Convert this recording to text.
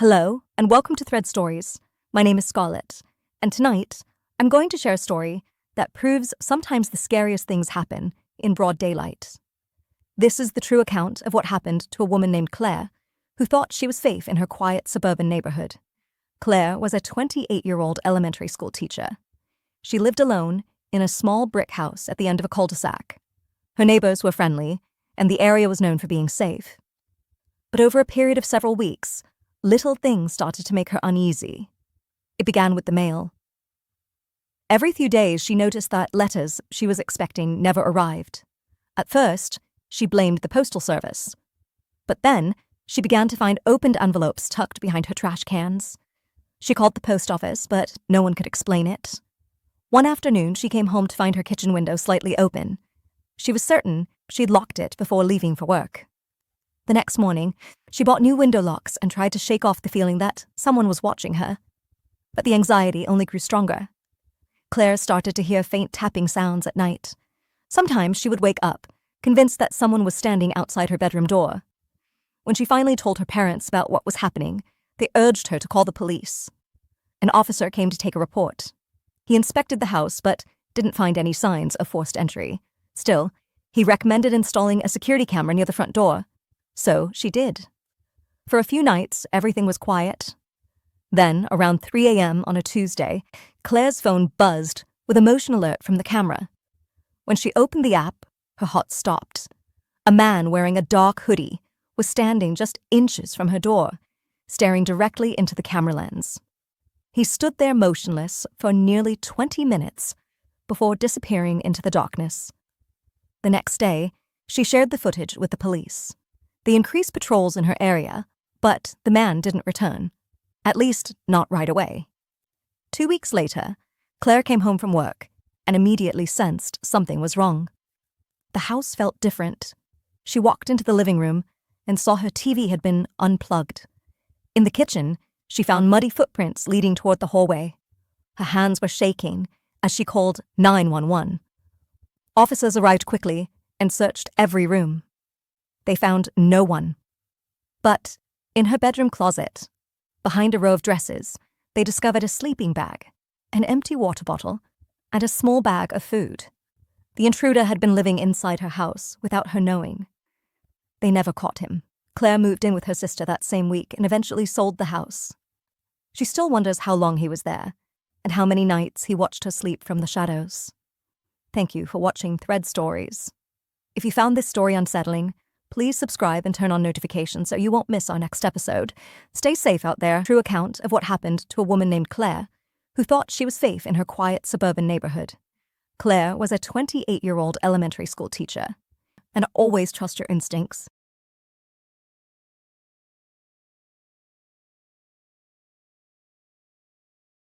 Hello, and welcome to Thread Stories. My name is Scarlett, and tonight I'm going to share a story that proves sometimes the scariest things happen in broad daylight. This is the true account of what happened to a woman named Claire, who thought she was safe in her quiet suburban neighborhood. Claire was a 28-year-old elementary school teacher. She lived alone in a small brick house at the end of a cul-de-sac. Her neighbors were friendly, and the area was known for being safe. But over a period of several weeks, little things started to make her uneasy. It began with the mail. Every few days, she noticed that letters she was expecting never arrived. At first, she blamed the postal service. But then, she began to find opened envelopes tucked behind her trash cans. She called the post office, but no one could explain it. One afternoon, she came home to find her kitchen window slightly open. She was certain she'd locked it before leaving for work. The next morning, she bought new window locks and tried to shake off the feeling that someone was watching her. But the anxiety only grew stronger. Claire started to hear faint tapping sounds at night. Sometimes she would wake up, convinced that someone was standing outside her bedroom door. When she finally told her parents about what was happening, they urged her to call the police. An officer came to take a report. He inspected the house but didn't find any signs of forced entry. Still, he recommended installing a security camera near the front door. So she did. For a few nights, everything was quiet. Then, around 3 a.m. on a Tuesday, Claire's phone buzzed with a motion alert from the camera. When she opened the app, her heart stopped. A man wearing a dark hoodie was standing just inches from her door, staring directly into the camera lens. He stood there motionless for nearly 20 minutes before disappearing into the darkness. The next day, she shared the footage with the police. They increased patrols in her area, but the man didn't return. At least, not right away. 2 weeks later, Claire came home from work and immediately sensed something was wrong. The house felt different. She walked into the living room and saw her TV had been unplugged. In the kitchen, she found muddy footprints leading toward the hallway. Her hands were shaking as she called 911. Officers arrived quickly and searched every room. They found no one. But in her bedroom closet, behind a row of dresses, they discovered a sleeping bag, an empty water bottle, and a small bag of food. The intruder had been living inside her house without her knowing. They never caught him. Claire moved in with her sister that same week and eventually sold the house. She still wonders how long he was there and how many nights he watched her sleep from the shadows. Thank you for watching Thread Stories. If you found this story unsettling, please subscribe and turn on notifications so you won't miss our next episode. Stay safe out there. True account of what happened to a woman named Claire, who thought she was safe in her quiet suburban neighborhood. Claire was a 28-year-old elementary school teacher. And always trust your instincts.